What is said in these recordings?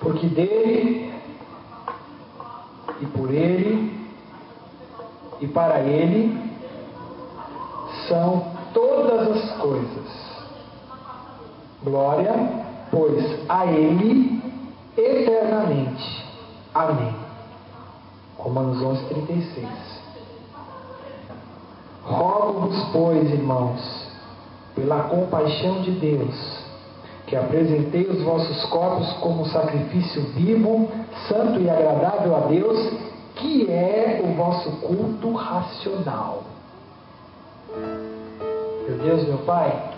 porque dele, e por ele, e para ele, são todas as coisas. Glória, pois, a ele eternamente. Amém. Romanos 11:36. Rogo-vos, pois, irmãos, pela compaixão de Deus, que apresentei os vossos corpos como sacrifício vivo, santo e agradável a Deus, que é o vosso culto racional. Meu Deus, meu Pai,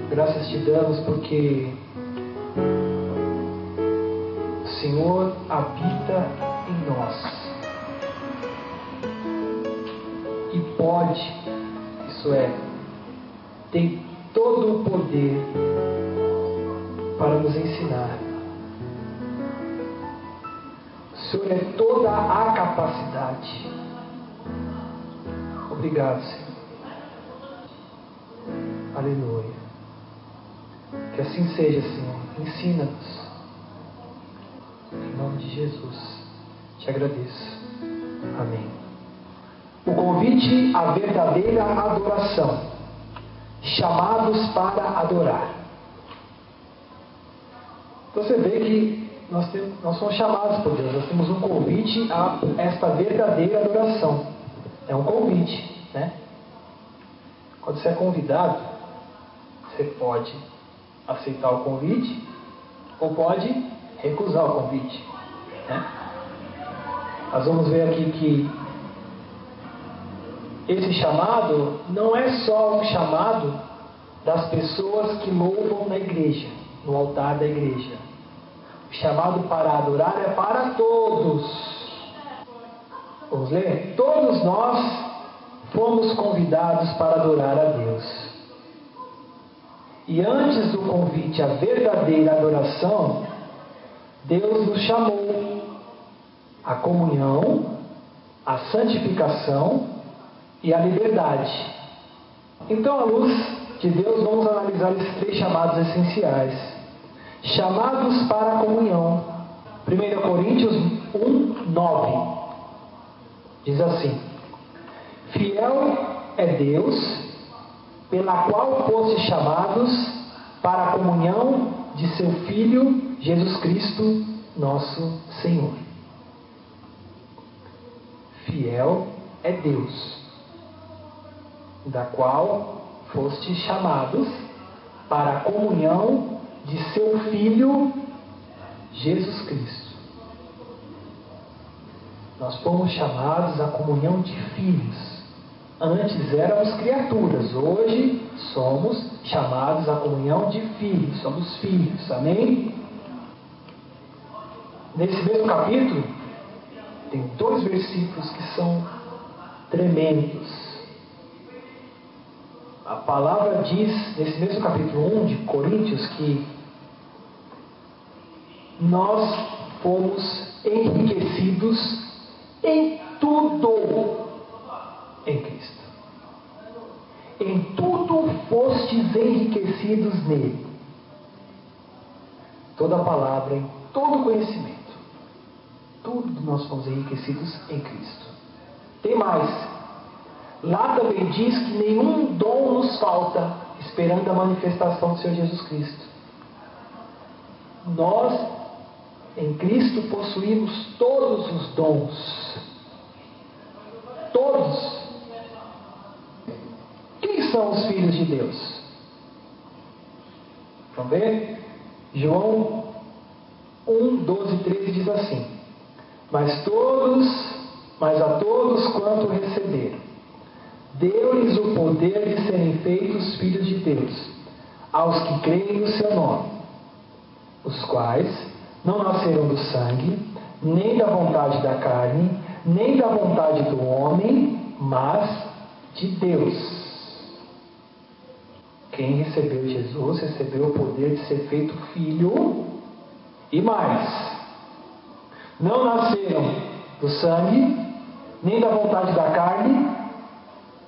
graças te damos porque o Senhor habita em nós e pode, isso é, tem todo o poder para nos ensinar. O Senhor é toda a capacidade. Obrigado, Senhor. Aleluia. Que assim seja, Senhor. Ensina-nos. Em nome de Jesus. Te agradeço. Amém. O convite à verdadeira adoração. Chamados para adorar. Então você vê que nós somos chamados por Deus. Nós temos um convite a esta verdadeira adoração. É um convite, né? Quando você é convidado, você pode aceitar o convite ou pode recusar o convite, né? Nós vamos ver aqui que esse chamado não é só um chamado das pessoas que louvam na igreja, no altar da igreja. O chamado para adorar é para todos. Vamos ler? Todos nós fomos convidados para adorar a Deus. E antes do convite à verdadeira adoração, Deus nos chamou à comunhão, à santificação e à liberdade. Então, à luz de Deus, vamos analisar esses 3 chamados essenciais. Chamados para a comunhão. 1 Coríntios 1:9 diz assim: Fiel é Deus, pela qual foste chamados para a comunhão de seu Filho, Jesus Cristo, nosso Senhor. Fiel é Deus, da qual foste chamados para a comunhão de seu Filho, Jesus Cristo. Nós fomos chamados à comunhão de filhos. Antes éramos criaturas, hoje somos chamados à comunhão de filhos, somos filhos, amém? Nesse mesmo capítulo, tem 2 versículos que são tremendos. A palavra diz, nesse mesmo capítulo 1 de Coríntios, que nós fomos enriquecidos em tudo em Cristo. Em tudo fostes enriquecidos nele. Toda a palavra, em todo conhecimento. Tudo nós fomos enriquecidos em Cristo. Tem mais. Lá também diz que nenhum dom nos falta, esperando a manifestação do Senhor Jesus Cristo. Nós, em Cristo, possuímos todos os dons. Todos. Quem são os filhos de Deus? Vamos ver? João 1:12-13 diz assim: Mas a todos quanto receberam, deu-lhes o poder de serem feitos filhos de Deus, aos que creem no seu nome, os quais não nasceram do sangue, nem da vontade da carne, nem da vontade do homem, mas de Deus. Quem recebeu Jesus recebeu o poder de ser feito filho. E mais, não nasceram do sangue, nem da vontade da carne,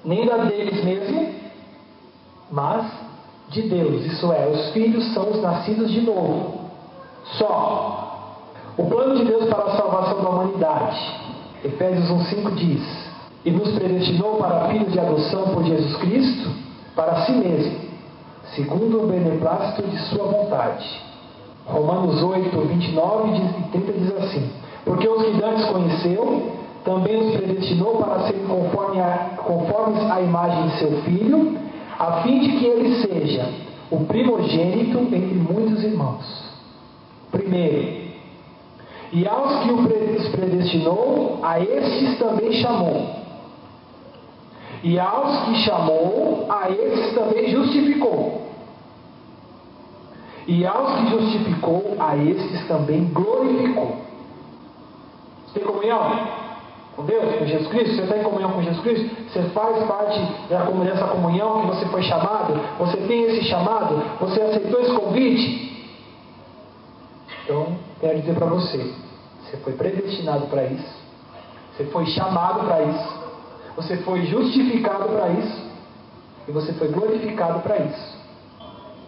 nem da deles mesmo, mas de Deus. Isso é, os filhos são os nascidos de novo. Só. O plano de Deus para a salvação da humanidade. Efésios 1,5 diz: e nos predestinou para filhos de adoção por Jesus Cristo, para si mesmo, segundo o beneplácito de sua vontade. Romanos 8, 29 e 30 diz assim: porque os que dantes conheceu, também os predestinou para serem conformes à imagem de seu Filho, a fim de que ele seja o primogênito entre muitos irmãos. Primeiro, e aos que os predestinou, a estes também chamou. E aos que chamou, a estes também justificou. E aos que justificou, a estes também glorificou. Você tem comunhão com Deus, com Jesus Cristo? Você está em comunhão com Jesus Cristo? Você faz parte dessa comunhão que você foi chamado? Você tem esse chamado? Você aceitou esse convite? Então, quero dizer para você, você foi predestinado para isso. Você foi chamado para isso. Você foi justificado para isso. E você foi glorificado para isso.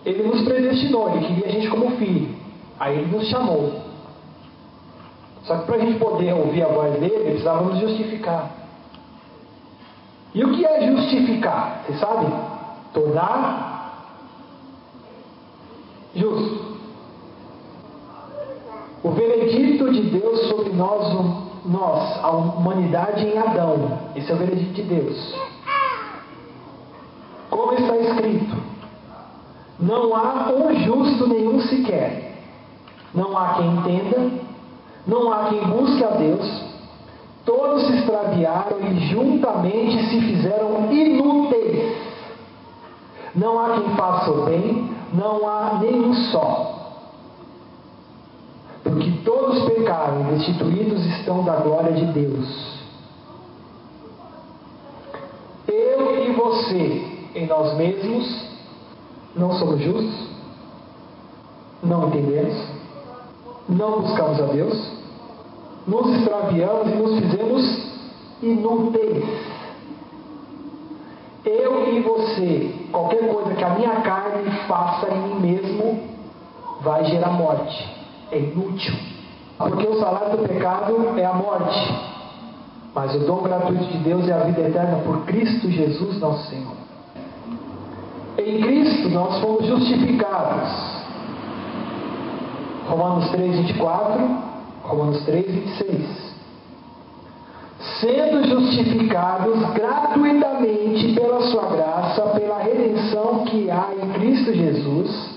Ele nos predestinou, Ele queria a gente como filho. Aí Ele nos chamou. Só que para a gente poder ouvir a voz dele, precisávamos justificar. E o que é justificar? Vocês sabem? Tornar justo. O veredicto de Deus sobre nós, a humanidade em Adão. Esse é o veredicto de Deus. Como está escrito: não há um justo nenhum sequer. Não há quem entenda, não há quem busque a Deus. Todos se extraviaram e juntamente se fizeram inúteis. Não há quem faça o bem, não há nenhum só. Porque todos pecaram e destituídos estão da glória de Deus. Eu e você, em nós mesmos, não somos justos, não entendemos, não buscamos a Deus, nos extraviamos e nos fizemos inúteis. Eu e você, qualquer coisa que a minha carne faça em mim mesmo, vai gerar morte. É inútil. Porque o salário do pecado é a morte. Mas o dom gratuito de Deus é a vida eterna por Cristo Jesus, nosso Senhor. Em Cristo nós fomos justificados. Romanos 3, 24, Romanos 3, 26. Sendo justificados gratuitamente pela sua graça, pela redenção que há em Cristo Jesus,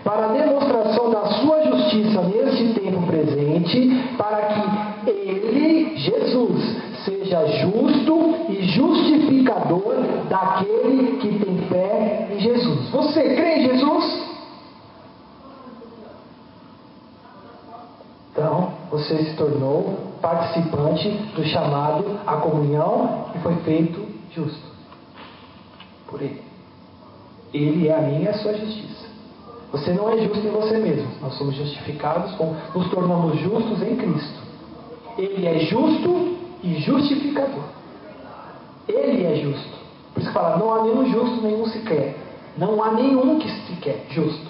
para a demonstração da sua justiça neste tempo presente, para que Ele, Jesus, seja justo e justificador daquele que tem fé em Jesus. Você crê em Jesus? Então, você se tornou participante do chamado à comunhão e foi feito justo por Ele. Ele é a minha e a sua justiça. Você não é justo em você mesmo. Nós somos justificados, nos tornamos justos em Cristo. Ele é justo e justificador. Ele é justo. Por isso que fala, não há nenhum justo, nenhum sequer. Não há nenhum que sequer justo.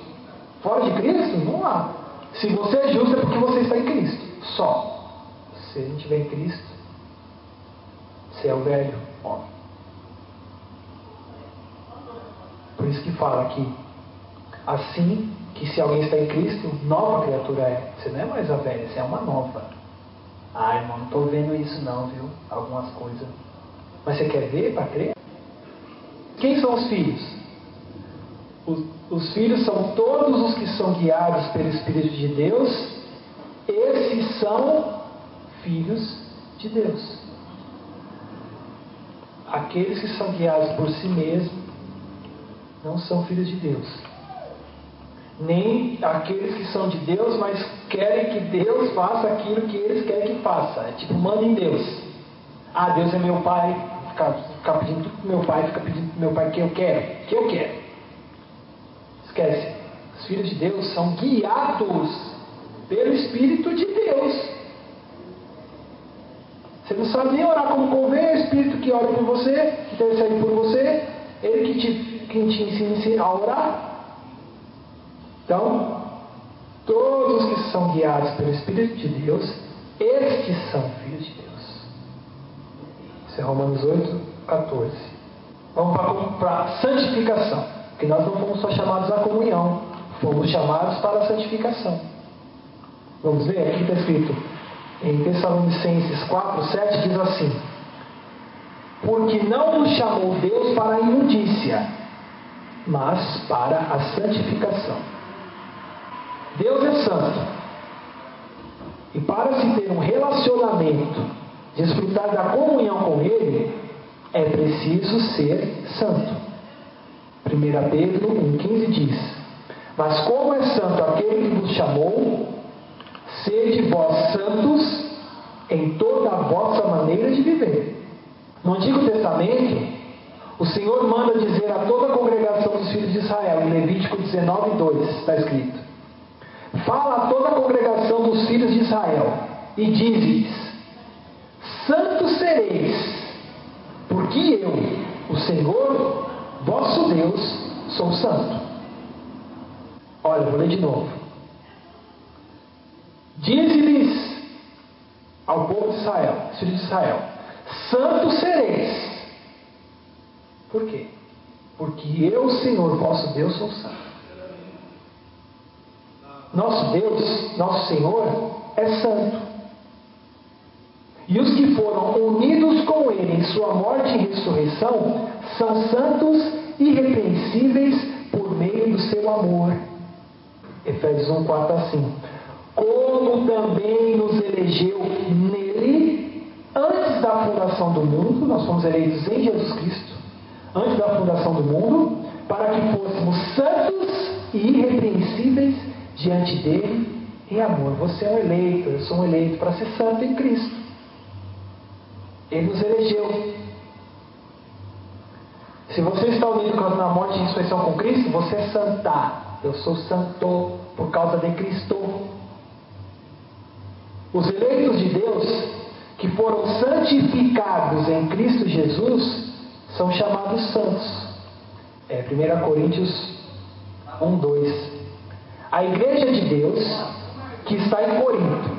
Fora de Cristo, não há. Se você é justo é porque você está em Cristo. Só. Se não estiver em Cristo, você é o velho homem. Por isso que fala aqui, assim que se alguém está em Cristo, nova criatura é. Você não é mais a velha, você é uma nova. Ah, irmão, não estou vendo isso não, viu? Algumas coisas. Mas você quer ver para crer? Quem são os filhos? Os filhos são todos os que são guiados pelo Espírito de Deus. Esses são filhos de Deus. Aqueles que são guiados por si mesmos não são filhos de Deus. Nem aqueles que são de Deus, mas querem que Deus faça aquilo que eles querem que faça. É tipo, manda em Deus. Ah, Deus é meu pai. Fica pedindo tudo pro meu pai, fica pedindo pro meu pai que eu quero. Esquece. Os filhos de Deus são guiados pelo Espírito de Deus. Você não sabe nem orar como convém, é o Espírito que ora por você, que intercede por você, Ele que te ensina a orar. Então, Todos os que são guiados pelo Espírito de Deus, estes são filhos de Deus. Isso é Romanos 8, 14. Vamos para a santificação. Porque nós não fomos só chamados à comunhão, fomos chamados para a santificação. Vamos ver? Aqui está escrito em Tessalonicenses 4, 7, diz assim: porque não nos chamou Deus para a imundícia, mas para a santificação. Deus é santo. E para se ter um relacionamento, desfrutar da comunhão com Ele, é preciso ser santo. 1 Pedro 1,15 diz: mas como é santo aquele que vos chamou, sede vós santos em toda a vossa maneira de viver. No Antigo Testamento, o Senhor manda dizer a toda a congregação dos filhos de Israel, em Levítico 19:2, está escrito: fala a toda a congregação dos filhos de Israel e diz-lhes: santos sereis, porque eu, o Senhor, vosso Deus, sou santo. Olha, vou ler de novo. Diz-lhes ao povo de Israel, filhos de Israel: santos sereis. Por quê? Porque eu, Senhor, vosso Deus, sou santo. Nosso Deus, nosso Senhor, é santo. E os que foram unidos com Ele em sua morte e ressurreição são santos e irrepreensíveis por meio do seu amor. Efésios 1:4 assim: como também nos elegeu nele antes da fundação do mundo. Nós fomos eleitos em Jesus Cristo antes da fundação do mundo, para que fôssemos santos e irrepreensíveis diante dele em amor. Você é um eleito, eu sou um eleito para ser santo em Cristo. Ele nos elegeu. Se você está unido na morte e ressurreição com Cristo, você é santa. Eu sou santo por causa de Cristo. Os eleitos de Deus, que foram santificados em Cristo Jesus, são chamados santos. 1 Coríntios 1:2. A igreja de Deus, que está em Corinto,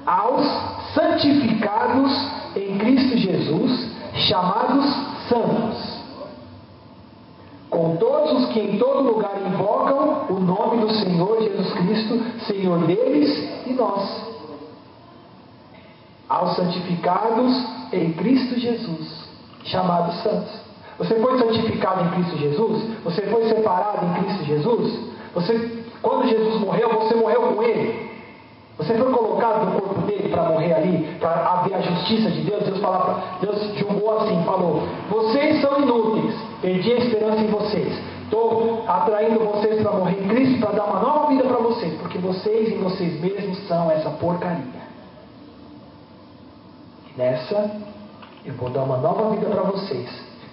aos santificados em Cristo Jesus, chamados santos, com todos os que em todo lugar invocam o nome do Senhor Jesus Cristo, Senhor deles e nós. Aos santificados em Cristo Jesus, chamados santos. Você foi santificado em Cristo Jesus? Você foi separado em Cristo Jesus? Quando Jesus morreu, você morreu com Ele. Você foi colocado no corpo dele para morrer ali, para haver a justiça de Deus. Deus julgou assim, falou: vocês são inúteis, perdi a esperança em vocês. Estou atraindo vocês para morrer em Cristo, para dar uma nova vida para vocês, porque vocês em vocês mesmos são essa porcaria. E nessa, eu vou dar uma nova vida para vocês.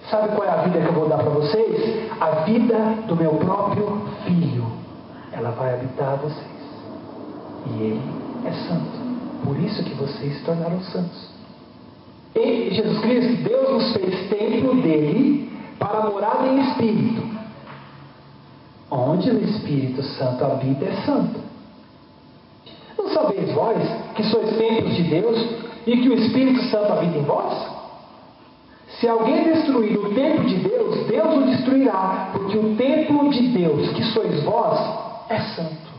Sabe qual é a vida que eu vou dar para vocês? A vida do meu próprio Filho. Ela vai habitar vocês. E Ele é santo. Por isso que vocês se tornaram santos. Em Jesus Cristo, Deus nos fez templo dele para morar em Espírito. Onde o Espírito Santo habita é santo. Não sabeis vós que sois templos de Deus e que o Espírito Santo habita em vós? Se alguém destruir o templo de Deus, Deus o destruirá, porque o templo de Deus, que sois vós, é santo.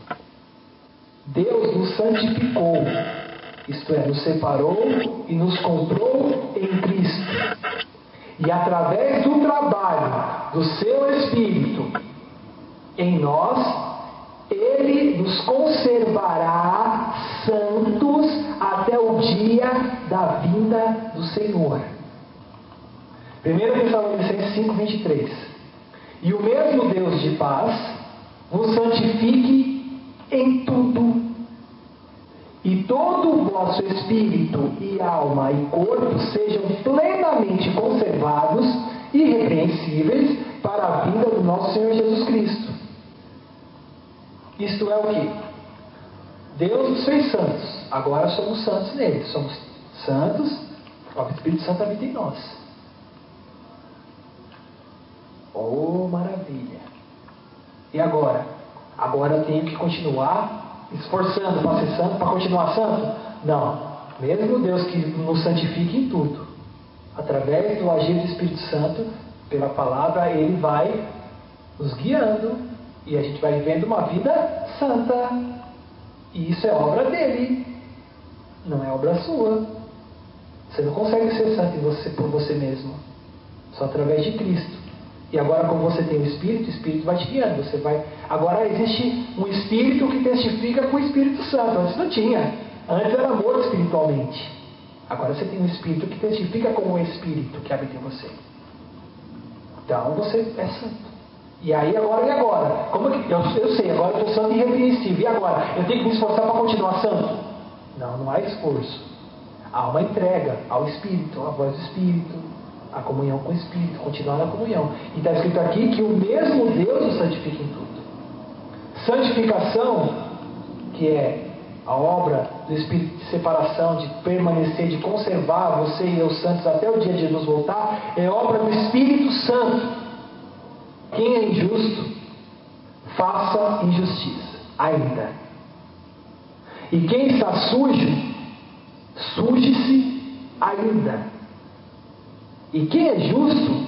Deus nos santificou, isto é, nos separou e nos comprou em Cristo. E através do trabalho do seu Espírito em nós, Ele nos conservará santos até o dia da vinda do Senhor. 1 Tessalonicenses 5:23. E o mesmo Deus de paz vos santifique em tudo, e todo o vosso espírito e alma e corpo sejam plenamente conservados e irrepreensíveis para a vinda do nosso Senhor Jesus Cristo. Isto é o que? Deus nos fez santos, agora somos santos nele. Somos santos, o Espírito Santo habita em nós. Oh, maravilha! E agora? Agora eu tenho que continuar esforçando para ser santo, para continuar santo? Não. Mesmo Deus que nos santifique em tudo, através do agir do Espírito Santo, pela palavra, Ele vai nos guiando e a gente vai vivendo uma vida santa. E isso é obra dele, não é obra sua. Você não consegue ser santo por você mesmo, só através de Cristo. E agora, como você tem o Espírito vai te guiando. Agora existe um Espírito que testifica com o Espírito Santo. Antes não tinha. Antes era morto espiritualmente. Agora você tem um Espírito que testifica com o Espírito que habita em você. Então você é santo. E aí agora? Como que eu sei, agora eu estou santo e irrepreensível. E agora? Eu tenho que me esforçar para continuar santo? Não há esforço. Há uma entrega ao Espírito, à voz do Espírito, a comunhão com o Espírito, continuar na comunhão. E está escrito aqui que o mesmo Deus nos santifica em tudo. Santificação, que é a obra do Espírito de separação, de permanecer, de conservar você e eu santos até o dia de Jesus voltar, é obra do Espírito Santo. Quem é injusto, faça injustiça, ainda. E quem está sujo, suje-se ainda. E quem é justo,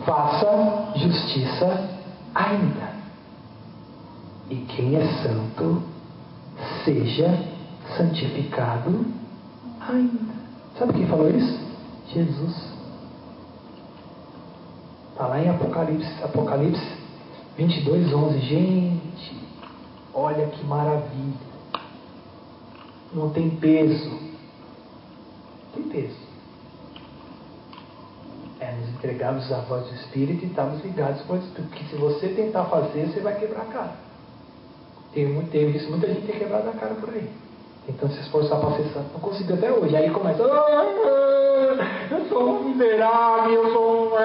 faça justiça ainda. E quem é santo, seja santificado ainda. Sabe quem falou isso? Jesus. Está lá em Apocalipse 22:11. Gente, olha que maravilha. Não tem peso. Tem peso. Nos entregarmos à voz do Espírito e estamos ligados com o Espírito. Porque se você tentar fazer, você vai quebrar a cara. Tenho visto muita gente ter quebrado a cara por aí. Tentando se esforçar para ser santo. Não conseguiu até hoje. Aí começa. Eu sou um miserável, eu sou um.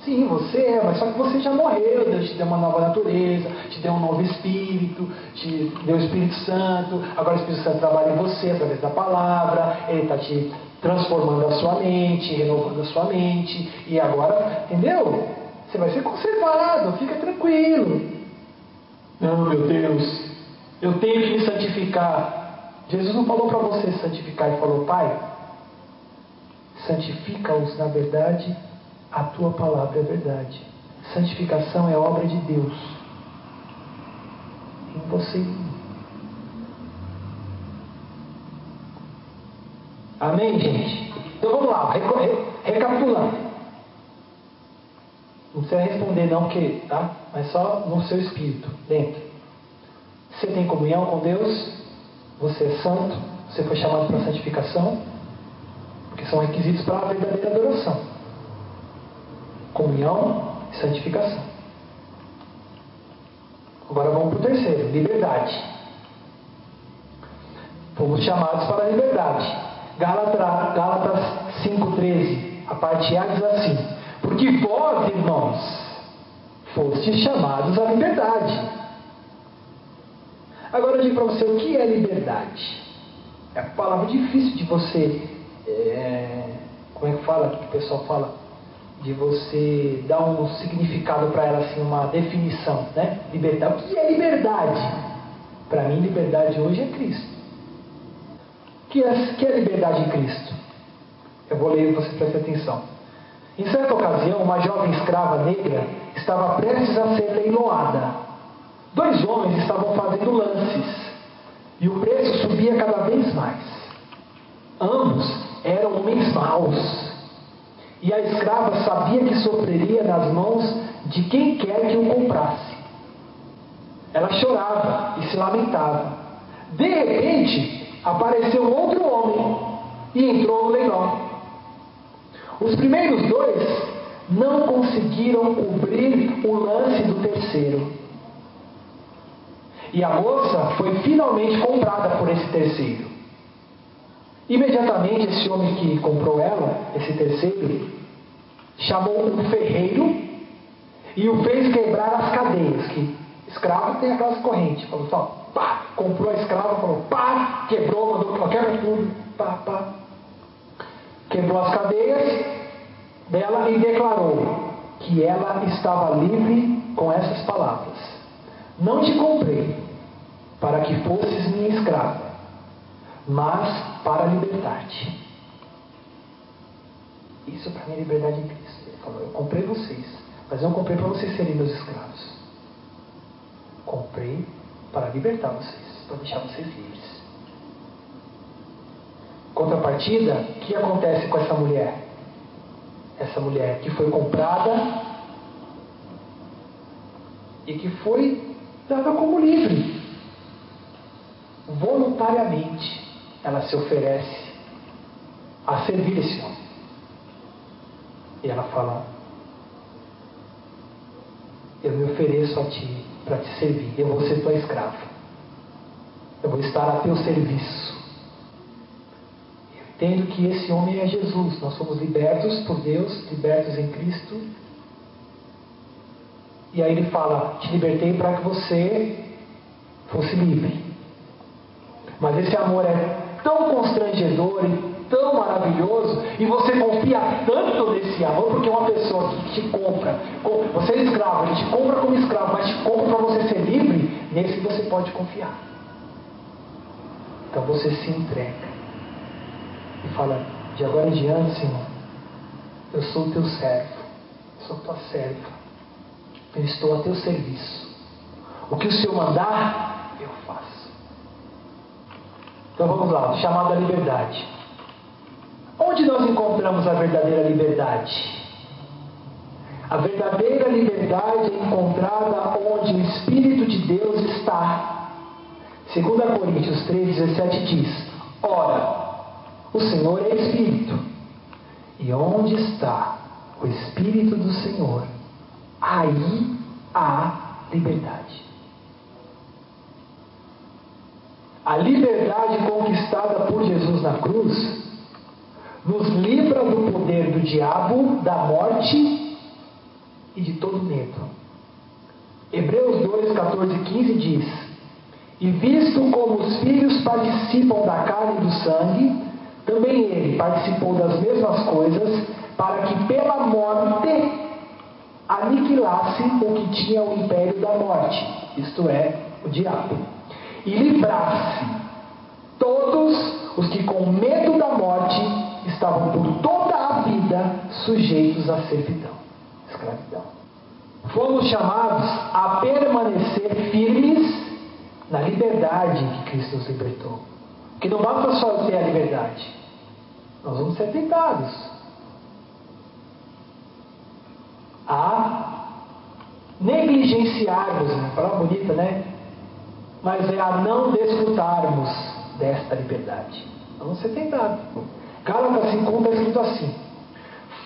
Sim, você é, mas só que você já morreu. Deus te deu uma nova natureza, te deu um novo Espírito, te deu o Espírito Santo. Agora o Espírito Santo trabalha em você através da palavra. Ele está te transformando a sua mente, renovando a sua mente. E agora, entendeu? Você vai ser conservado, fica tranquilo. Não, meu Deus, eu tenho que me santificar. Jesus não falou para você santificar, Ele falou: Pai, santifica-os na verdade, a tua palavra é verdade. Santificação é obra de Deus em você e em mim. Amém, gente? Então vamos lá, recapitulando. Não precisa responder não, porque, tá? Mas só no seu espírito, dentro. Você tem comunhão com Deus, você é santo, você foi chamado para a santificação, porque são requisitos para a verdadeira adoração. Comunhão e santificação. Agora vamos para o terceiro, liberdade. Fomos chamados para a liberdade. Gálatas 5,13, a parte A diz assim: porque vós, irmãos, fostes chamados à liberdade. Agora eu digo para você, o que é liberdade? É uma palavra difícil de você, como é que fala, que o pessoal fala? De você dar um significado para ela, assim, uma definição, né? Liberdade. O que é liberdade? Para mim, liberdade hoje é Cristo. O que é liberdade em Cristo? Eu vou ler e você preste atenção. Em certa ocasião, uma jovem escrava negra estava prestes a ser leiloada. 2 homens estavam fazendo lances e o preço subia cada vez mais. Ambos eram homens maus e a escrava sabia que sofreria nas mãos de quem quer que o comprasse. Ela chorava e se lamentava. De repente, apareceu outro homem e entrou no leilão. Os primeiros 2 não conseguiram cobrir o lance do terceiro. E a moça foi finalmente comprada por esse terceiro. Imediatamente esse homem que comprou ela, esse terceiro, chamou um ferreiro e o fez quebrar as cadeias. Que escravo tem aquelas correntes. Falou só, pá, comprou a escrava, falou, pá, quebrou, mandou, quebra tudo, pá, pá. Quebrou as cadeias dela e declarou que ela estava livre com essas palavras: não te comprei para que fosses minha escrava, mas para libertar-te. Isso para mim é liberdade em Cristo. Ele falou: eu comprei vocês, mas não comprei para vocês serem meus escravos. Comprei para libertar vocês, para deixar vocês livres. Contrapartida, o que acontece com essa mulher? Essa mulher que foi comprada e que foi dada como livre. Voluntariamente, ela se oferece a servir esse homem. E ela fala: eu me ofereço a ti para te servir. Eu vou ser tua escrava. Eu vou estar a teu serviço. Eu entendo que esse homem é Jesus. Nós somos libertos por Deus, libertos em Cristo. E aí ele fala: te libertei para que você fosse livre. Mas esse amor é tão constrangedor e tão maravilhoso, e você confia tanto nesse amor, porque uma pessoa que te compra, você é escravo, ele te compra como escravo, mas te compra para você ser livre, nesse você pode confiar. Então você se entrega e fala: de agora em diante, Senhor, eu sou o teu servo, sou tua serva, eu estou a teu serviço. O que o Senhor mandar, eu faço. Então vamos lá, chamado à liberdade. Onde nós encontramos a verdadeira liberdade? A verdadeira liberdade é encontrada onde o Espírito de Deus está. 2 Coríntios 3,17 diz: ora, o Senhor é Espírito, e onde está o Espírito do Senhor, aí há liberdade. A liberdade conquistada por Jesus na cruz nos livra do poder do diabo, da morte e de todo medo. Hebreus 2, 14 e 15 diz: e visto como os filhos participam da carne e do sangue, também ele participou das mesmas coisas, para que pela morte aniquilasse o que tinha o império da morte, isto é, o diabo, e livrasse todos os que com medo da morte estavam por toda a vida sujeitos à servidão, escravidão. Fomos chamados a permanecer firmes na liberdade que Cristo nos libertou. Que não basta só ter a liberdade, nós vamos ser tentados a negligenciarmos, uma palavra bonita, né? Mas é a não desfrutarmos desta liberdade. Nós vamos ser tentados. Gálatas 5:1 está escrito assim: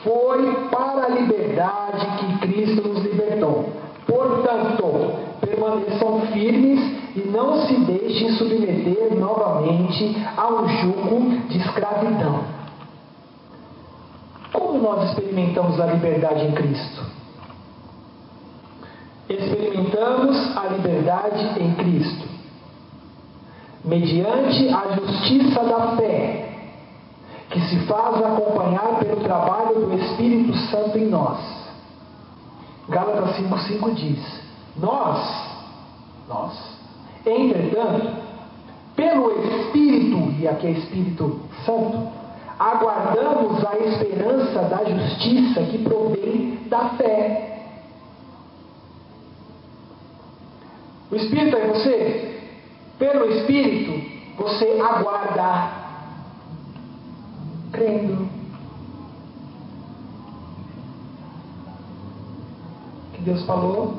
foi para a liberdade que Cristo nos libertou. Portanto, permaneçam firmes e não se deixem submeter novamente a um jugo de escravidão. Como nós experimentamos a liberdade em Cristo? Experimentamos a liberdade em Cristo mediante a justiça da fé, que se faz acompanhar pelo trabalho do Espírito Santo em nós. Gálatas 5:5 diz: nós, entretanto, pelo Espírito, e aqui é Espírito Santo, aguardamos a esperança da justiça que provém da fé. O Espírito é você? Pelo Espírito, você aguarda, crendo que Deus falou,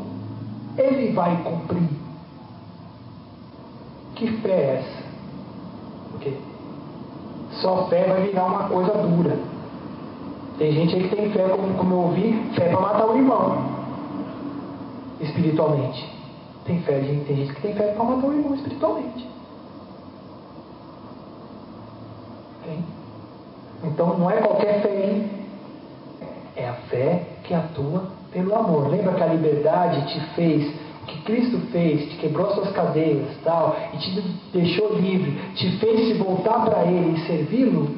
Ele vai cumprir. Que fé é essa? Porque só fé vai virar uma coisa dura. Tem gente aí que tem fé, como eu ouvi, fé para matar o irmão, espiritualmente. Tem gente que tem fé para matar o irmão espiritualmente. Tem? Então não é qualquer fé, hein? É a fé que atua pelo amor. Lembra que a liberdade te fez, o que Cristo fez, te quebrou suas cadeias tal, e te deixou livre, te fez se voltar para Ele e servi-lo?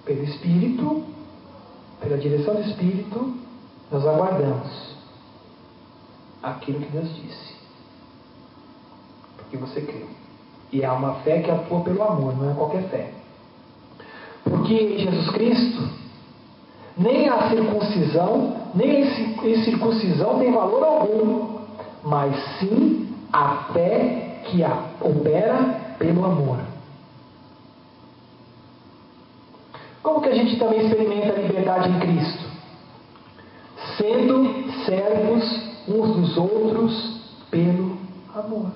Pelo Espírito, pela direção do Espírito, nós aguardamos. aquilo que Deus disse. Porque você creu. E é uma fé que atua pelo amor, não é qualquer fé. Porque em Jesus Cristo, nem a circuncisão, nem a incircuncisão tem valor algum, mas sim a fé que opera pelo amor. Como que a gente também experimenta a liberdade em Cristo? Sendo servos uns dos outros pelo amor.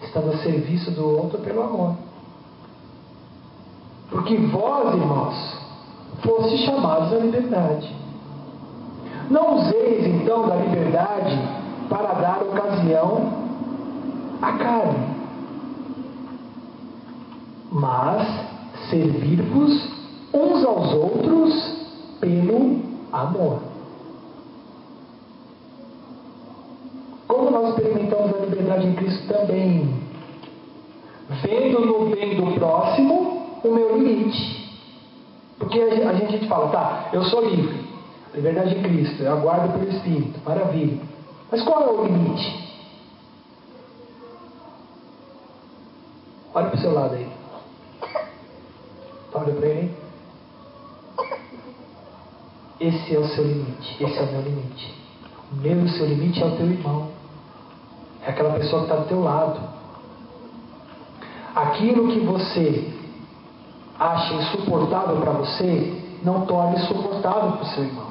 Estando a serviço do outro pelo amor. Porque vós, irmãos, fostes chamados à liberdade. Não useis então da liberdade para dar ocasião à carne, mas servir-vos uns aos outros pelo amor. Como nós experimentamos a liberdade em Cristo também? Vendo no bem do próximo o meu limite. Porque a gente fala, tá, eu sou livre, liberdade em Cristo, eu aguardo pelo Espírito, maravilha. Mas qual é o limite? Olha para o seu lado aí. Olha para ele. Esse é o seu limite, esse é o meu limite. O meu e o seu limite é o teu irmão. É aquela pessoa que está do teu lado. Aquilo que você acha insuportável para você, não torne suportável para o seu irmão.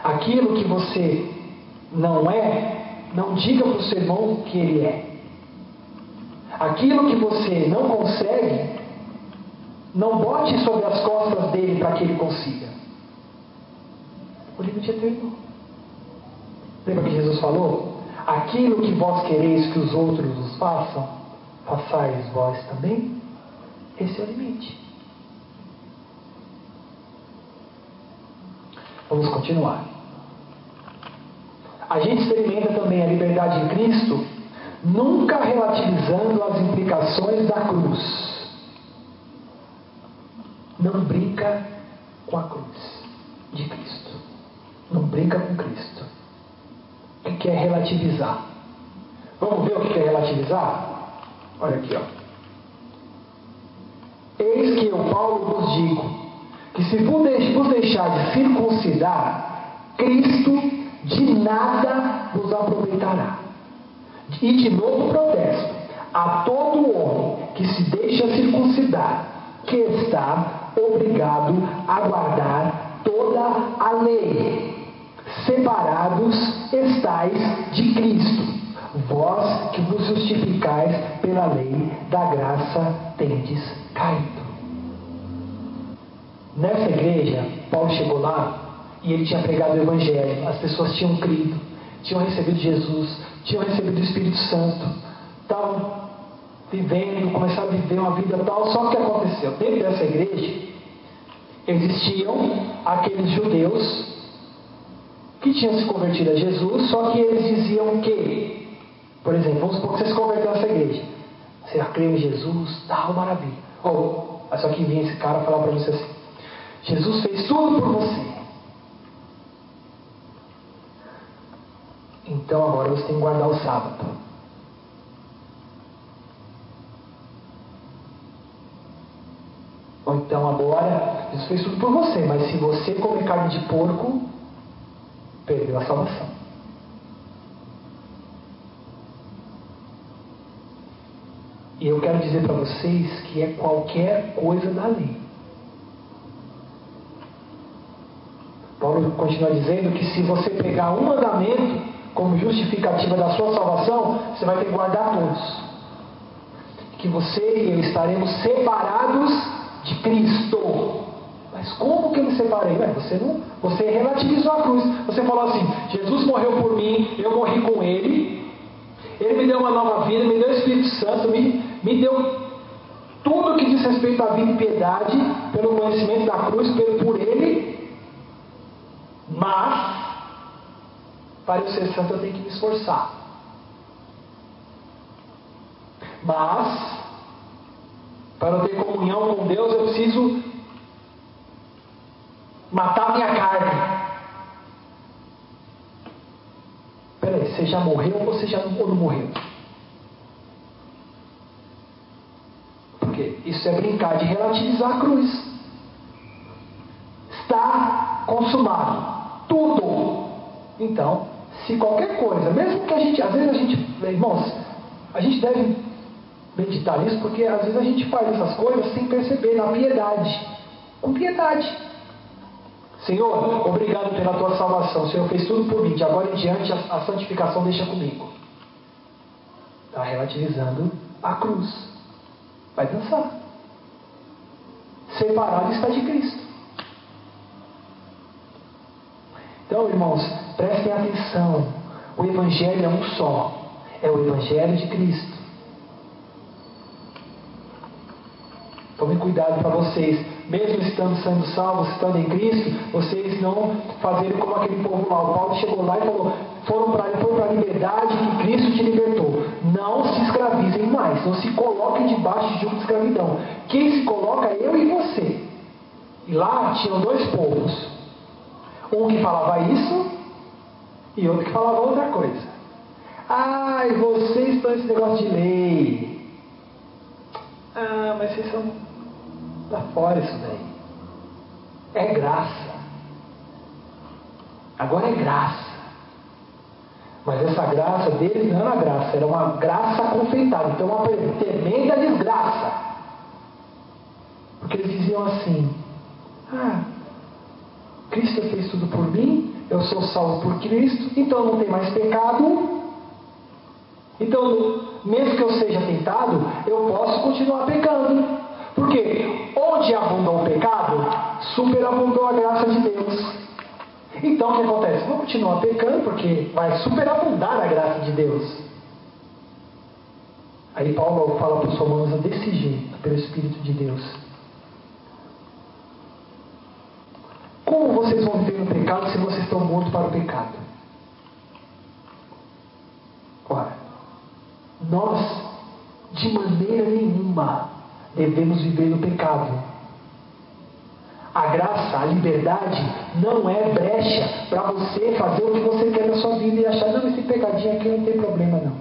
Aquilo que você não é, não diga para o seu irmão que ele é. Aquilo que você não consegue, não bote sobre as costas dele para que ele consiga. O limite é teu irmão. Lembra que Jesus falou? Aquilo que vós quereis que os outros vos façam, façais vós também. Esse é o limite. Vamos continuar. A gente experimenta também a liberdade em Cristo, nunca relativizando as implicações da cruz. Não brinca com a cruz de Cristo. Não brinca com Cristo. O que é relativizar? Vamos ver o que é relativizar? Olha aqui, ó. Eis que eu, Paulo, vos digo, que se vos deixar de circuncidar, Cristo de nada vos aproveitará. E de novo protesto, a todo homem que se deixa circuncidar, que está obrigado a guardar toda a lei. Separados estais de Cristo, vós que vos justificais pela lei da graça tendes caído. Nessa igreja, Paulo chegou lá e ele tinha pregado o Evangelho. As pessoas tinham crido, tinham recebido Jesus, tinham recebido o Espírito Santo, estavam vivendo, começaram a viver uma vida tal. Só que o que aconteceu? Dentro dessa igreja existiam aqueles judeus que tinham se convertido a Jesus, só que eles diziam que, por exemplo, vamos supor que você se converteu nessa igreja, você crê em Jesus, tal, maravilha. Só que vinha esse cara falar para você assim: Jesus fez tudo por você, então agora você tem que guardar o sábado. Ou então agora, Jesus fez tudo por você, mas se você comer carne de porco, perdeu a salvação. E eu quero dizer para vocês que é qualquer coisa da lei. Paulo continua dizendo que se você pegar um mandamento como justificativa da sua salvação, você vai ter que guardar todos. Que você e eu estaremos separados de Cristo. Mas como que eu me separei? Você relativizou a cruz. Você falou assim: Jesus morreu por mim, eu morri com Ele. Ele me deu uma nova vida, me deu o Espírito Santo, me deu tudo que diz respeito à vida e piedade, pelo conhecimento da cruz, por Ele. Mas, para eu ser santo, eu tenho que me esforçar. Mas, para eu ter comunhão com Deus, eu preciso matar minha carne. você já morreu ou você já ou não morreu? Porque isso é brincar de relativizar a cruz. Está consumado. Tudo. Então, se qualquer coisa, mesmo que a gente, às vezes a gente, irmãos, a gente deve meditar nisso, porque às vezes a gente faz essas coisas sem perceber, na piedade. Com piedade. Senhor, obrigado pela tua salvação. O Senhor fez tudo por mim. De agora em diante a santificação deixa comigo. Está relativizando a cruz. Vai dançar. Separado está de Cristo. Então, irmãos, prestem atenção. O Evangelho é um só. É o Evangelho de Cristo. Tomem cuidado para vocês, mesmo estando sendo salvos, estando em Cristo, vocês não fazerem como aquele povo lá. O Paulo chegou lá e falou: foram para a liberdade que Cristo te libertou. Não se escravizem mais, não se coloquem debaixo de jugo de escravidão. Quem se coloca é eu e você. E lá tinham dois povos. Um que falava isso e outro que falava outra coisa. Ai, vocês estão nesse negócio de lei. Ah, mas vocês são... Está fora isso daí. É graça. Agora é graça. Mas essa graça deles não era uma graça, era uma graça confeitada. Então uma tremenda desgraça. Porque eles diziam assim: Cristo fez tudo por mim, eu sou salvo por Cristo, então não tem mais pecado. Então, mesmo que eu seja tentado, eu posso continuar pecando. Porque onde abundou o pecado, superabundou a graça de Deus. Então o que acontece? Vou continuar pecando, porque vai superabundar a graça de Deus. Aí Paulo fala para os romanos desse jeito, pelo Espírito de Deus: como vocês vão viver no pecado se vocês estão mortos para o pecado? Ora, nós, de maneira nenhuma, devemos viver no pecado. A graça, a liberdade, não é brecha para você fazer o que você quer na sua vida e achar: não, esse pecadinho aqui não tem problema não.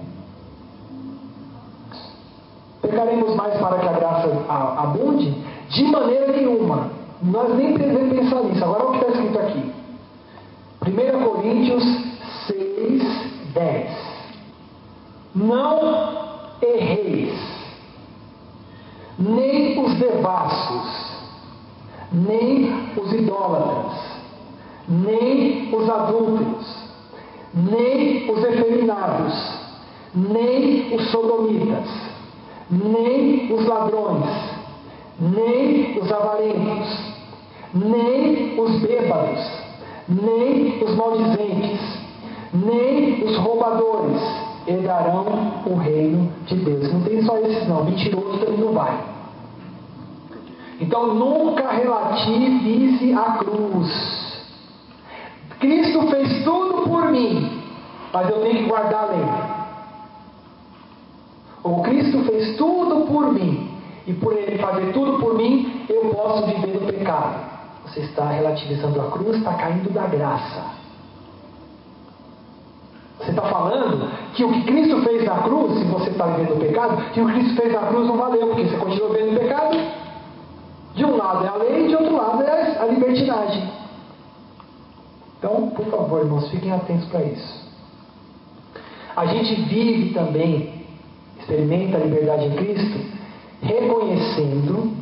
Pecaremos mais para que a graça abunde? De maneira nenhuma. Nós nem devemos pensar nisso. Agora olha o que está escrito aqui. 1 Coríntios 6, 10. Não erreis, nem os devassos, nem os idólatras, nem os adúlteros, nem os efeminados, nem os sodomitas, nem os ladrões, nem os avarentos, nem os bêbados, nem os maldizentes, nem os roubadores herdarão o reino de Deus. Não tem só esses não, mentiroso também não vai. Então nunca relativize a cruz. Cristo fez tudo por mim, mas eu tenho que guardar a lei. Ou Cristo fez tudo por mim, e por Ele fazer tudo por mim, eu posso viver no pecado. Você está relativizando a cruz, está caindo da graça. Você está falando que o que Cristo fez na cruz, se você está vivendo o pecado, que o que Cristo fez na cruz não valeu, porque você continua vivendo o pecado. De um lado é a lei, de outro lado é a libertinagem. Então, por favor, irmãos, fiquem atentos para isso. A gente vive também, experimenta a liberdade em Cristo, reconhecendo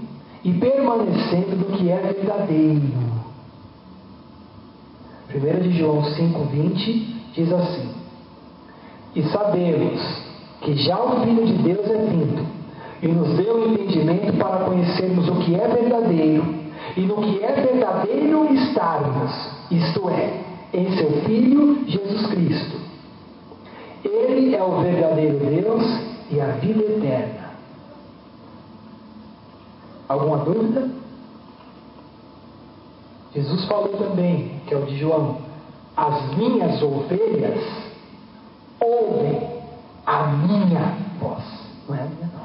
e permanecendo no que é verdadeiro. 1 de João 5,20 diz assim: e sabemos que já o Filho de Deus é vindo e nos deu o entendimento para conhecermos o que é verdadeiro e no que é verdadeiro estarmos, isto é, em seu Filho Jesus Cristo. Ele é o verdadeiro Deus e a vida eterna. Alguma dúvida? Jesus falou também, que é o de João: as minhas ovelhas ouvem a minha voz. Não é a minha, não.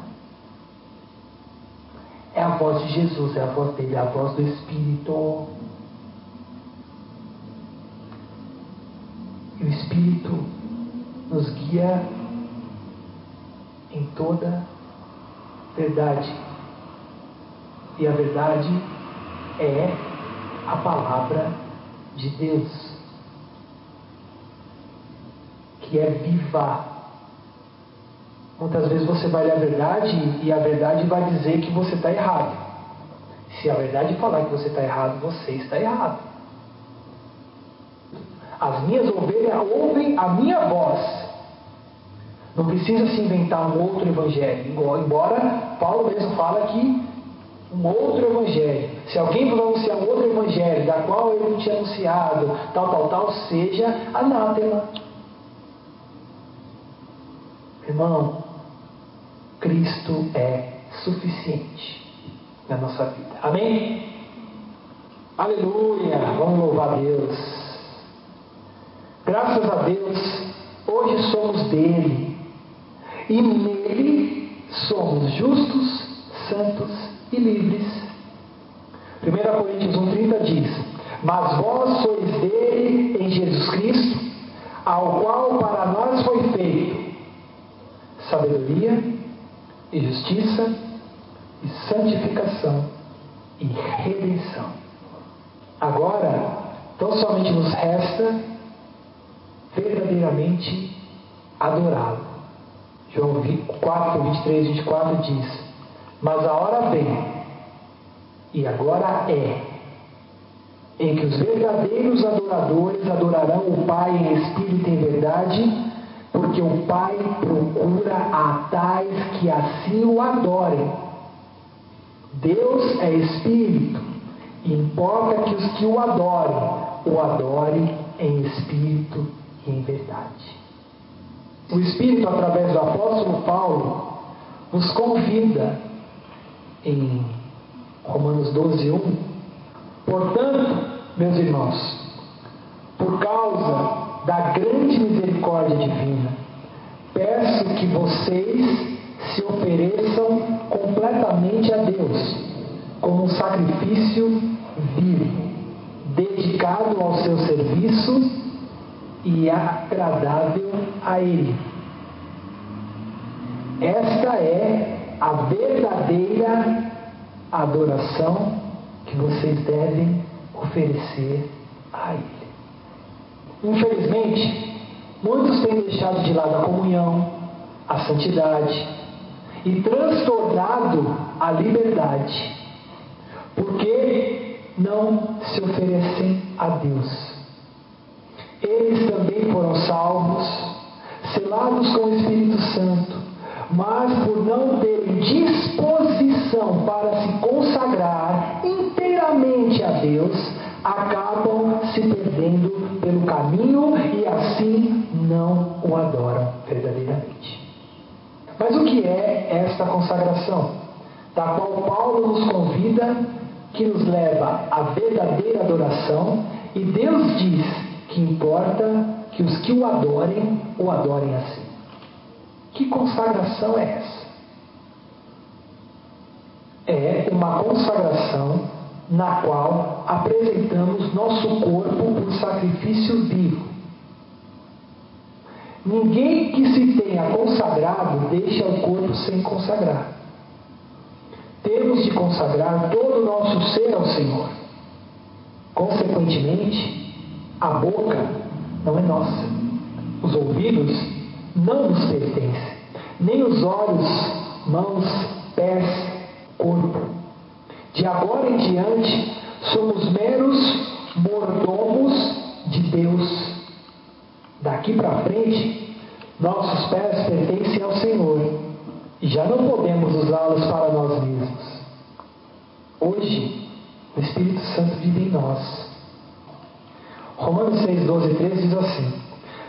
É a voz de Jesus, é a voz dele, é a voz do Espírito. E o Espírito nos guia em toda verdade. E a verdade é a palavra de Deus, que é viva. Muitas vezes você vai ler a verdade e a verdade vai dizer que você está errado. Se a verdade falar que você está errado, você está errado. As minhas ovelhas ouvem a minha voz. Não precisa se inventar um outro evangelho. Embora Paulo mesmo fala que um outro evangelho. Se alguém for anunciar um outro evangelho, da qual eu não tinha anunciado, tal, seja anátema. Irmão, Cristo é suficiente na nossa vida. Amém? Aleluia! Vamos louvar a Deus. Graças a Deus, hoje somos dele. E nele somos justos, santos e livres. 1 Coríntios 1,30 diz: mas vós sois dele em Jesus Cristo, ao qual para nós foi feito sabedoria e justiça e santificação e redenção. Agora, tão somente nos resta verdadeiramente adorá-lo. João 4, 23 e 24 diz: mas a hora vem, e agora é, em que os verdadeiros adoradores adorarão o Pai em espírito e em verdade, porque o Pai procura a tais que assim o adorem. Deus é espírito, e importa que os que o adorem em espírito e em verdade. O Espírito, através do apóstolo Paulo, nos convida em Romanos 12:1. Portanto, meus irmãos, por causa da grande misericórdia divina, peço que vocês se ofereçam completamente a Deus, como um sacrifício vivo, dedicado ao seu serviço e agradável a Ele. Esta é a verdadeira adoração que vocês devem oferecer a Ele. Infelizmente, muitos têm deixado de lado a comunhão, a santidade e transtornado a liberdade, porque não se oferecem a Deus. Eles também foram salvos, selados com o Espírito Santo, mas por não terem disposição para se consagrar inteiramente a Deus, acabam se perdendo pelo caminho e assim não o adoram verdadeiramente. Mas o que é esta consagração, da qual Paulo nos convida, que nos leva à verdadeira adoração, e Deus diz que importa que os que o adorem assim? Que consagração é essa? É uma consagração na qual apresentamos nosso corpo por sacrifício vivo. Ninguém que se tenha consagrado deixa o corpo sem consagrar. Temos de consagrar todo o nosso ser ao Senhor. Consequentemente, a boca não é nossa. Os ouvidos não nos pertencem. Nem os olhos, mãos, pés, corpo. De agora em diante, somos meros mordomos de Deus. Daqui para frente, nossos pés pertencem ao Senhor. E já não podemos usá-los para nós mesmos. Hoje, o Espírito Santo vive em nós. Romanos 6, 12 e 13 diz assim: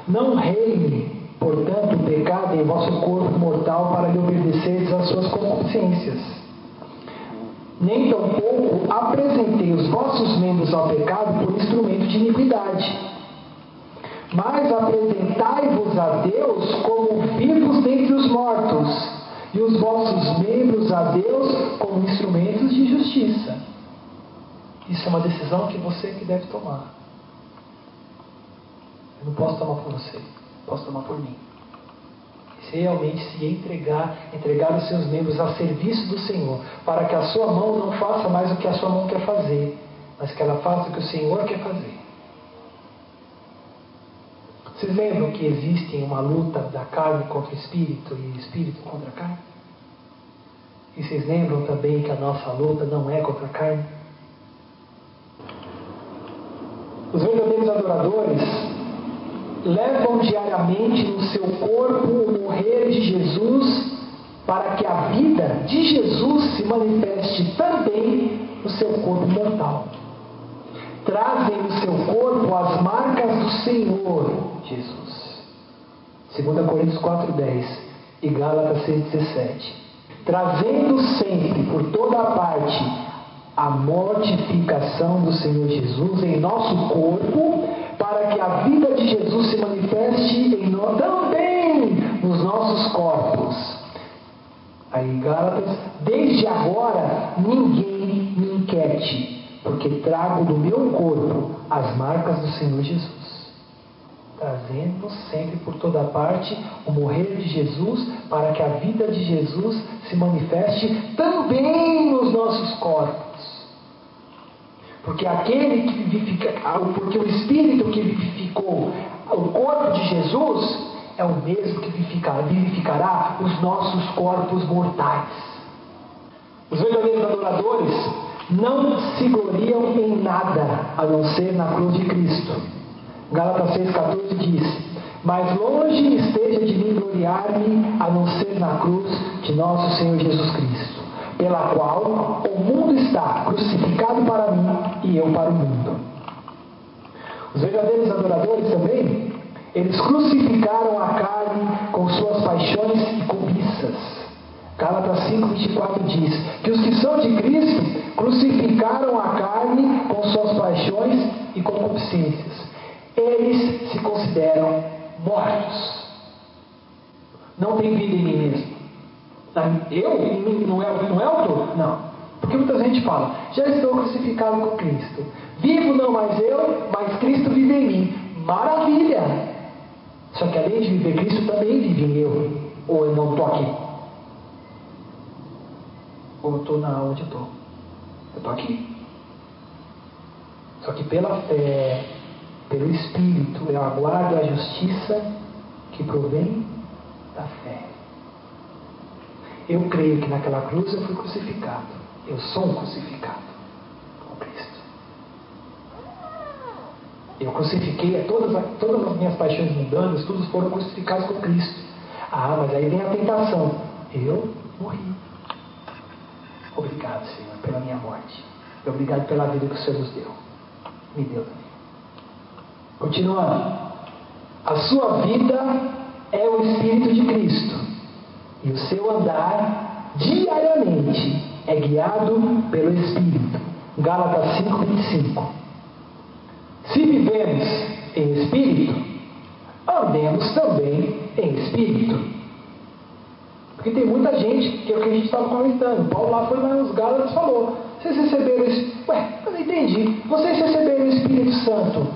não reine, portanto, o pecado em vosso corpo mortal para lhe obedecerdes às suas concupiscências. Nem tampouco apresentei os vossos membros ao pecado por instrumento de iniquidade, mas apresentai-vos a Deus como vivos dentre os mortos, e os vossos membros a Deus como instrumentos de justiça. Isso é uma decisão que você que deve tomar. Eu não posso tomar por você, posso tomar por mim. realmente se entregar os seus membros a serviço do Senhor, para que a sua mão não faça mais o que a sua mão quer fazer, mas que ela faça o que o Senhor quer fazer. Vocês lembram que existe uma luta da carne contra o espírito e o espírito contra a carne? E vocês lembram também que a nossa luta não é contra a carne? Os verdadeiros adoradores levam diariamente no seu corpo o morrer de Jesus, para que a vida de Jesus se manifeste também no seu corpo mortal. Trazem no seu corpo as marcas do Senhor Jesus. 2 Coríntios 4:10 e Gálatas 6:17. Trazendo sempre por toda a parte a mortificação do Senhor Jesus em nosso corpo, para que a vida de Jesus se manifeste em nós também nos nossos corpos. Aí Gálatas, desde agora ninguém me inquiete, porque trago do meu corpo as marcas do Senhor Jesus. Trazendo sempre por toda parte o morrer de Jesus, para que a vida de Jesus se manifeste também nos nossos corpos. Porque aquele que vivifica, porque o Espírito que vivificou o corpo de Jesus é o mesmo que vivificará os nossos corpos mortais. Os verdadeiros adoradores não se gloriam em nada a não ser na cruz de Cristo. Gálatas 6,14 diz: mas longe esteja de mim gloriar-me a não ser na cruz de nosso Senhor Jesus Cristo, pela qual o mundo está crucificado para mim e eu para o mundo. Os verdadeiros adoradores também, eles crucificaram a carne com suas paixões e cobiças. Gálatas 5,24 diz que os que são de Cristo crucificaram a carne com suas paixões e concupiscências. Eles se consideram mortos. Não tem vida em mim mesmo. Eu? Não é o autor? Não. Porque muita gente fala, já estou crucificado com Cristo. Vivo não mais eu, mas Cristo vive em mim. Maravilha! Só que além de viver Cristo, também vive em eu. Ou eu não estou aqui? Ou eu estou onde eu estou? Eu estou aqui. Só que pela fé, pelo Espírito, eu aguardo a justiça que provém da fé. Eu creio que naquela cruz eu fui crucificado. Eu sou um crucificado com Cristo. Eu crucifiquei todas as minhas paixões mundanas, todos foram crucificados com Cristo. Ah, mas aí vem a tentação. Eu morri. Obrigado, Senhor, pela minha morte. Obrigado pela vida que o Senhor nos deu. Me deu também. Continuando. A sua vida é o Espírito de Cristo. E o seu andar diariamente é guiado pelo Espírito. Gálatas 5:25. Se vivemos em Espírito, andemos também em Espírito. Porque tem muita gente, que é o que a gente estava comentando. Paulo lá foi nos Gálatas e falou: vocês receberam isso? Eu não entendi. Vocês receberam o Espírito Santo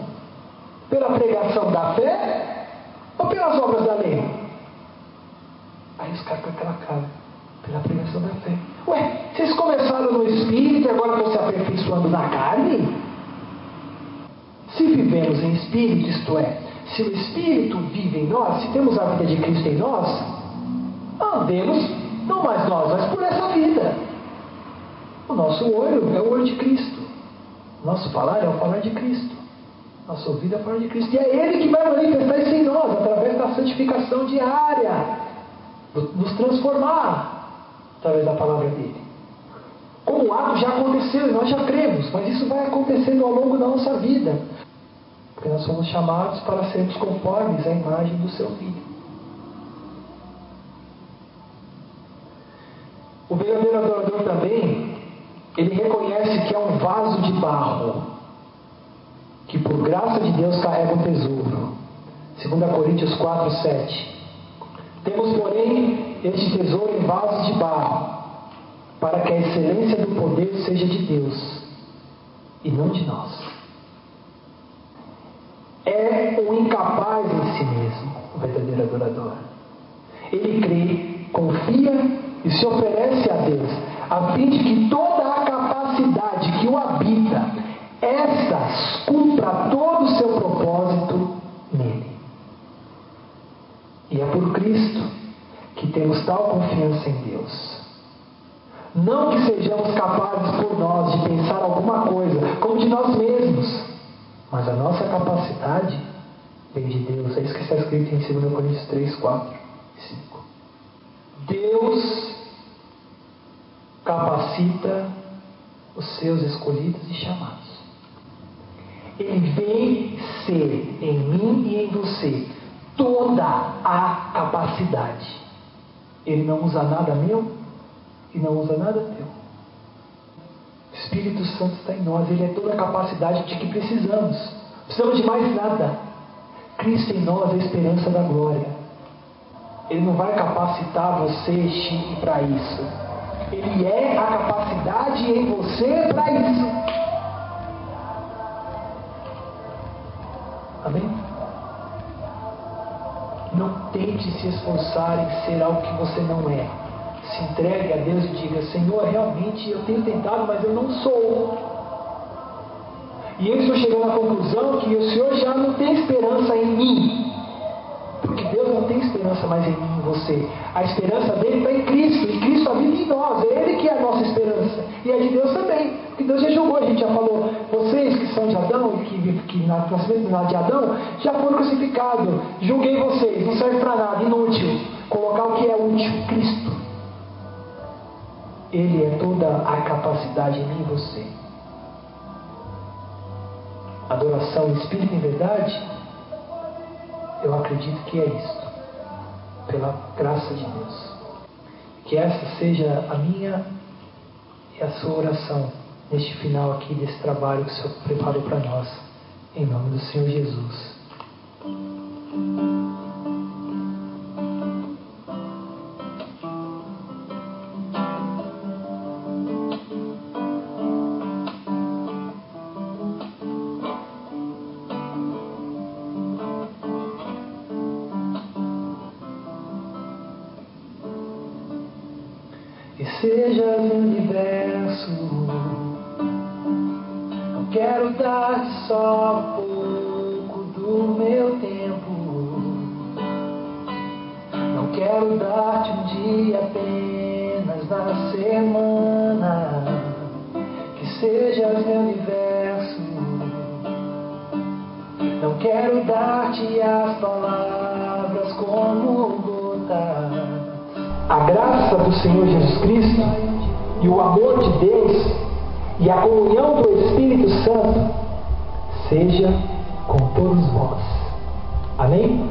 pela pregação da fé ou pelas obras da lei? Aí os caras com aquela cara, pela pregação da fé. Vocês começaram no Espírito e agora estão se aperfeiçoando na carne? Se vivemos em Espírito, isto é, se o Espírito vive em nós, se temos a vida de Cristo em nós, andemos, não mais nós, mas por essa vida. O nosso olho é o olho de Cristo. O nosso falar é o falar de Cristo. Nossa ouvido é o falar de Cristo. E é Ele que vai manifestar isso em nós, através da santificação diária. Nos transformar através da palavra dele. Como o ato já aconteceu e nós já cremos, mas isso vai acontecendo ao longo da nossa vida, porque nós somos chamados para sermos conformes à imagem do seu Filho. O verdadeiro adorador também, ele reconhece que é um vaso de barro, que por graça de Deus carrega um tesouro. 2 Coríntios 4:7. Temos, porém, este tesouro em vasos de barro, para que a excelência do poder seja de Deus, e não de nós. É um incapaz em si mesmo, o verdadeiro adorador. Ele crê, confia e se oferece a Deus, a fim de que toda a capacidade que o habita, esta cumpra todo o seu propósito nele. E é por Cristo que temos tal confiança em Deus. Não que sejamos capazes por nós de pensar alguma coisa, como de nós mesmos, mas a nossa capacidade vem de Deus. É isso que está escrito em 2 Coríntios 3, 4 e 5. Deus capacita os seus escolhidos e chamados. Ele vem ser em mim e em você toda a capacidade. Ele não usa nada meu e não usa nada teu. O Espírito Santo está em nós. Ele é toda a capacidade de que precisamos. Não precisamos de mais nada. Cristo em nós é a esperança da glória. Ele não vai capacitar você, Chique, para isso. Ele é a capacidade em você para isso. Amém? Não tente se esforçar em ser algo que você não é. Se entregue a Deus e diga: Senhor, realmente eu tenho tentado, mas eu não sou. E eu estou chegando à conclusão que o Senhor já não tem esperança em mim. Porque Deus não tem esperança mais em mim e em você. A esperança dele está em Cristo. E Cristo habita em nós. É Ele que é a nossa esperança. E é de Deus também. Porque Deus já julgou. A gente já falou. Vocês que são de Adão e que na nascimento de Adão já foram crucificados. Julguei vocês. Não serve para nada. Inútil. Colocar o que é útil. Cristo. Ele é toda a capacidade em mim e você. Adoração em espírito e em verdade, eu acredito que é isto, pela graça de Deus. Que essa seja a minha e a sua oração neste final aqui desse trabalho que o Senhor preparou para nós, em nome do Senhor Jesus. Que seja meu universo, não quero dar só pouco do meu tempo, não quero dar-te um dia apenas na semana. Que seja meu universo, não quero dar-te as palavras como gotas. A graça do Senhor Jesus Cristo e o amor de Deus e a comunhão do Espírito Santo seja com todos vós. Amém?